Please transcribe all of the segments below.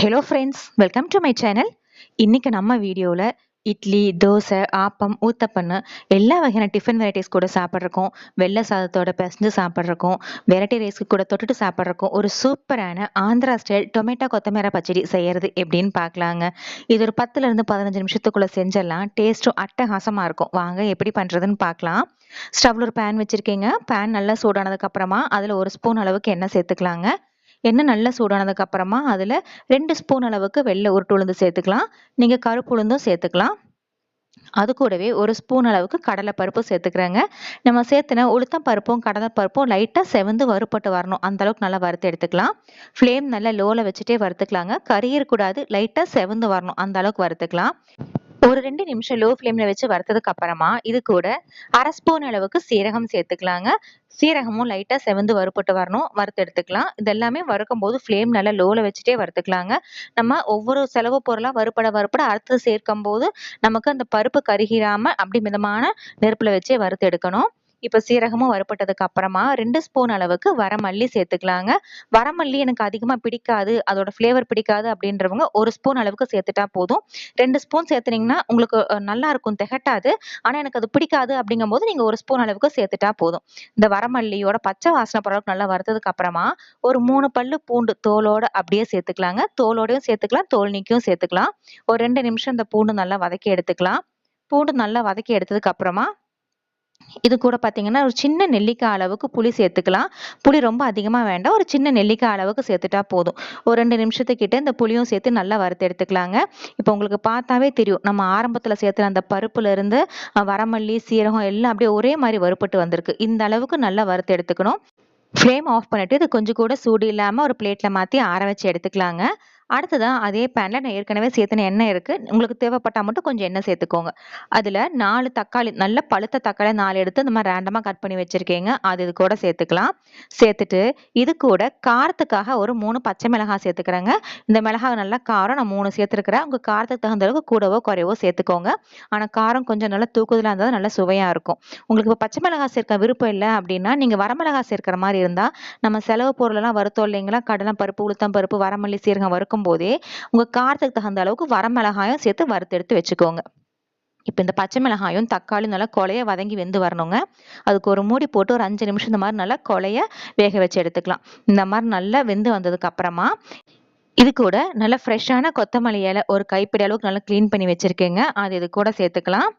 Hello friends, welcome to my channel. இன்னைக்கு நம்ம வீடியோவில் இட்லி, தோசை, ஆப்பம், ஊத்தப்பன்னு எல்லா வகையான டிஃபன் வெரைட்டிஸ் கூட சாப்பிட்றக்கும், வெள்ளை சாதத்தோட பிசைஞ்சு சாப்பிட்றக்கும், வெரைட்டி ரைஸ்க்கு கூட தொட்டுட்டு சாப்பிட்றக்கும் ஒரு சூப்பரான ஆந்திரா ஸ்டைல் டொமேட்டோ கொத்தமல்லி பச்சடி செய்யறது எப்படின்னு பார்க்கலாங்க. இது ஒரு 10லேருந்து 15 நிமிஷத்துக்குள்ள செஞ்சிடலாம். டேஸ்ட்டும் அட்டகாசமாக இருக்கும். வாங்க எப்படி பண்ணுறதுன்னு பார்க்கலாம். ஸ்டவ்ல ஒரு பேன் வச்சுருக்கீங்க. பேன் நல்லா சூடானதுக்கு அப்புறமா அதில் 1 ஸ்பூன் அளவுக்கு எண்ணெய் சேர்த்துக்கலாங்க. எண்ணெய் நல்லா சூடானதுக்கு அப்புறமா அதில் 2 ஸ்பூன் அளவுக்கு வெள்ளை உருட்டு உளுந்து சேர்த்துக்கலாம். நீங்கள் கருப்பு உளுந்தும் சேர்த்துக்கலாம். அது கூடவே 1 ஸ்பூன் அளவுக்கு கடலைப்பருப்பு சேர்த்துக்கிறேங்க. நம்ம சேர்த்துன உளுத்தம் பருப்பும் கடலைப்பருப்பும் லைட்டாக செவந்து வறுப்பட்டு வரணும். அந்த அளவுக்கு நல்லா வறுத்து எடுத்துக்கலாம். ஃப்ளேம் நல்லா லோவில் வச்சுட்டே வறுத்துக்கலாங்க. கறியிறக்கூடாது, லைட்டாக செவந்து வரணும். அந்த அளவுக்கு வறுத்துக்கலாம். ஒரு 2 நிமிஷம் லோ ஃப்ளேம்ல வச்சு வறுத்ததுக்கு அப்புறமா இது கூட 1/2 ஸ்பூன் அளவுக்கு சீரகம் சேர்த்துக்கலாங்க. சீரகமும் லைட்டா செவந்து வறுப்பட்டு வரணும். வறுத்து எடுத்துக்கலாம். இது எல்லாமே வறுக்கும் போது ஃப்ளேம் நல்லா லோல வச்சுட்டே வறுத்துக்கலாங்க. நம்ம ஒவ்வொரு செலவு பொருளா வறுப்பட அடுத்து சேர்க்கும் போது நமக்கு அந்த பருப்பு கருகிராம அப்படி மிதமான நெருப்புல வச்சே வறுத்து எடுக்கணும். இப்ப சீரகமும் வறுப்பட்டதுக்கு அப்புறமா 2 ஸ்பூன் அளவுக்கு வரமல்லி சேர்த்துக்கலாங்க. வரமல்லி எனக்கு அதிகமா பிடிக்காது, அதோட ஃப்ளேவர் பிடிக்காது அப்படின்றவங்க 1 ஸ்பூன் அளவுக்கு சேர்த்துட்டா போதும். 2 ஸ்பூன் சேர்த்துனீங்கன்னா உங்களுக்கு நல்லா இருக்கும், திகட்டாது. ஆனா எனக்கு அது பிடிக்காது அப்படிங்கும் போது நீங்க 1 ஸ்பூன் அளவுக்கு சேர்த்துட்டா போதும். இந்த வரமல்லியோட பச்சை வாசனை போற அளவுக்கு நல்லா வறுத்ததுக்கு அப்புறமா ஒரு 3 பல்லு பூண்டு தோலோட அப்படியே சேர்த்துக்கலாங்க. தோலோடையும் சேர்த்துக்கலாம், தோல் நீக்கியும் சேர்த்துக்கலாம். ஒரு 2 நிமிஷம் இந்த பூண்டு நல்லா வதக்கி எடுத்துக்கலாம். பூண்டு நல்லா வதக்கி எடுத்ததுக்கு அப்புறமா இது கூட பார்த்தீங்கன்னா ஒரு சின்ன நெல்லிக்காய் அளவுக்கு புளி சேர்த்துக்கலாம். புளி ரொம்ப அதிகமா வேண்டாம். ஒரு சின்ன நெல்லிக்காய் அளவுக்கு சேர்த்துட்டா போதும். ஒரு 2 நிமிஷத்துக்கிட்ட இந்த புளியும் சேர்த்து நல்லா வறுத்து எடுத்துக்கலாங்க. இப்போ உங்களுக்கு பார்த்தாவே தெரியும். நம்ம ஆரம்பத்துல சேர்த்துன அந்த பருப்புல இருந்து வரமல்லி, சீரகம் எல்லாம் அப்படியே ஒரே மாதிரி வறுபட்டு வந்திருக்கு. இந்த அளவுக்கு நல்லா வறுத்து எடுத்துக்கணும். ஃப்ளேம் ஆஃப் பண்ணிட்டு இது கொஞ்சம் கூட சூடு இல்லாம ஒரு பிளேட்ல மாத்தி ஆற வச்சு எடுத்துக்கலாங்க. அடுத்ததா அதே பேன்ல நான் ஏற்கனவே சேர்த்துன எண்ணெய் இருக்கு. உங்களுக்கு தேவைப்பட்டா மட்டும் கொஞ்சம் எண்ணெய் சேர்த்துக்கோங்க. அதுல 4 தக்காளி, நல்ல பழுத்த தக்காளி 4 எடுத்து இந்த மாதிரி ரேண்டமா கட் பண்ணி வச்சிருக்கீங்க. அது இது கூட சேர்த்துக்கலாம். சேர்த்துட்டு இது கூட காரத்துக்காக ஒரு 3 பச்சை மிளகாய் சேர்த்துக்கிறேங்க. இந்த மிளகாய் நல்லா காரம் நான் 3 சேர்த்துருக்கிறேன். உங்க காரத்துக்கு தகுந்த அளவுக்கு கூடவோ குறைவோ சேர்த்துக்கோங்க. ஆனா காரம் கொஞ்சம் நல்லா தூக்குதலா இருந்தா நல்லா சுவையா இருக்கும். உங்களுக்கு இப்போ பச்சை மிளகாய் சேர்க்க விருப்பம் இல்லை அப்படின்னா நீங்க வரமிளகாய் சேர்க்கிற மாதிரி இருந்தா நம்ம செலவு பொருள் எல்லாம் வறுத்தோம் இல்லைங்களா, கடலை பருப்பு, உளுத்தம் பருப்பு, வரமல்லி, சீரகம் வறுக்கும் போதே உங்க காரத்துக்கு தகுந்த அளவுக்கு வரமிளகாயும் சேர்த்து வறுத்து எடுத்து வச்சுக்கோங்க. இப்ப இந்த பச்சை மிளகாயும் தக்காளியும் நல்லா கொலைய வதங்கி வெந்து வரணுங்க. அதுக்கு ஒரு மூடி போட்டு ஒரு 5 நிமிஷம் இந்த மாதிரி நல்லா கொலைய வேக வச்சு எடுத்துக்கலாம். இந்த மாதிரி நல்லா வெந்து வந்ததுக்கு அப்புறமா இது கூட நல்ல ஃப்ரெஷ்ஷான கொத்தமல்லி இலை ஒரு கைப்பிடி அளவுக்கு நல்லா கிளீன் பண்ணி வச்சிருக்கேங்க. அது இது கூட சேர்த்துக்கலாம்.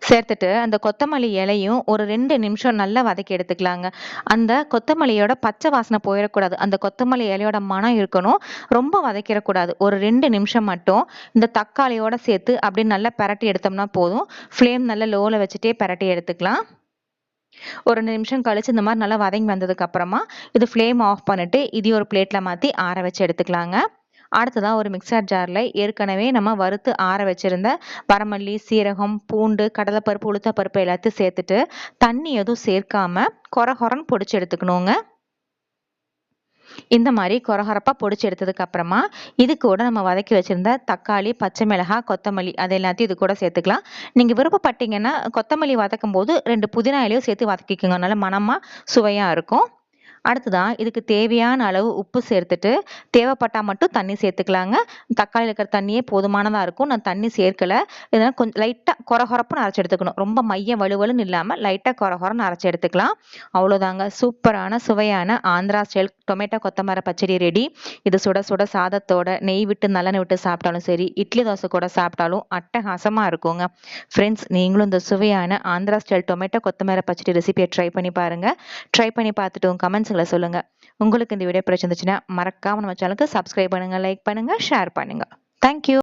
சேர்த்துட்டு அந்த கொத்தமல்லி இலையும் ஒரு 2 நிமிஷம் நல்லா வதக்கி எடுத்துக்கலாங்க. அந்த கொத்தமல்லியோட பச்சை வாசனை போயிடக்கூடாது. அந்த கொத்தமல்லி இலையோட மனம் இருக்கணும். ரொம்ப வதக்கிடக்கூடாது. ஒரு 2 நிமிஷம் மட்டும் இந்த தக்காளியோட சேர்த்து அப்படியே நல்லா பிரட்டி எடுத்தோம்னா போதும். ஃப்ளேம் நல்லா லோல வச்சுட்டே பிரட்டி எடுத்துக்கலாம். ஒரு 2 நிமிஷம் கழிச்சு இந்த மாதிரி நல்லா வதங்கி வந்ததுக்கு அப்புறமா இது ஃப்ளேம் ஆஃப் பண்ணிட்டு இதையும் ஒரு பிளேட்ல மாத்தி ஆற வச்சு எடுத்துக்கலாங்க. அடுத்ததா ஒரு மிக்சர் ஜார்ல ஏற்கனவே நம்ம வறுத்து ஆற வச்சிருந்த வரமல்லி, சீரகம், பூண்டு, கடலைப்பருப்பு, உளுத்தப்பருப்பு எல்லாத்தையும் சேர்த்துட்டு தண்ணி எதுவும் சேர்க்காம கொரகொரன்னு பொடிச்சு எடுத்துக்கணுங்க. இந்த மாதிரி கொரகொரப்பா பொடிச்சு எடுத்ததுக்கு அப்புறமா இது கூட நம்ம வதக்கி வச்சிருந்த தக்காளி, பச்சை மிளகாய், கொத்தமல்லி அது எல்லாத்தையும் இது கூட சேர்த்துக்கலாம். நீங்க விருப்பப்பட்டீங்கன்னா கொத்தமல்லி வதக்கும் போது 2 புதினா இலையும் சேர்த்து வதக்கிக்கோங்க. நல்ல மணமா சுவையா இருக்கும். அடுத்ததான் இதுக்கு தேவையான அளவு உப்பு சேர்த்துட்டு தேவைப்பட்டா மட்டும் தண்ணி சேர்த்துக்கலாங்க. தக்காளியில் இருக்கிற தண்ணியே போதுமானதா இருக்கும். நான் தண்ணி சேர்க்கல. இதெல்லாம் கொஞ்சம் லைட்டா கொரகொரப்புன்னு அரைச்சு எடுத்துக்கணும். ரொம்ப மைய வலுவலுன்னு இல்லாம லைட்டா கொரகொரன்னு அரைச்சு எடுத்துக்கலாம். அவ்வளவுதாங்க. சூப்பரான சுவையான ஆந்திரா ஸ்டைல் டொமேட்டோ கொத்தமல்லி பச்சடி ரெடி. இது சுட சுட சாதத்தோட நெய் விட்டு நல்லெண்ணெய் விட்டு சாப்பிட்டாலும் சரி, இட்லி தோசை கூட சாப்பிட்டாலும் அட்டகாசமா இருக்குங்க. ஃப்ரெண்ட்ஸ், நீங்களும் இந்த சுவையான ஆந்திரா ஸ்டைல் டொமேட்டோ கொத்தமல்லி பச்சடி ரெசிபியை ட்ரை பண்ணி பாருங்க. ட்ரை பண்ணி பார்த்துட்டு உங்க கமெண்ட்ஸ்களை சொல்லுங்க. உங்களுக்கு இந்த வீடியோ பிடிச்சிருந்துச்சுன்னா மறக்காம நம்ம சேனலுக்கு சப்ஸ்கிரைப் பண்ணுங்க, லைக் பண்ணுங்க, ஷேர் பண்ணுங்க. தேங்க்யூ.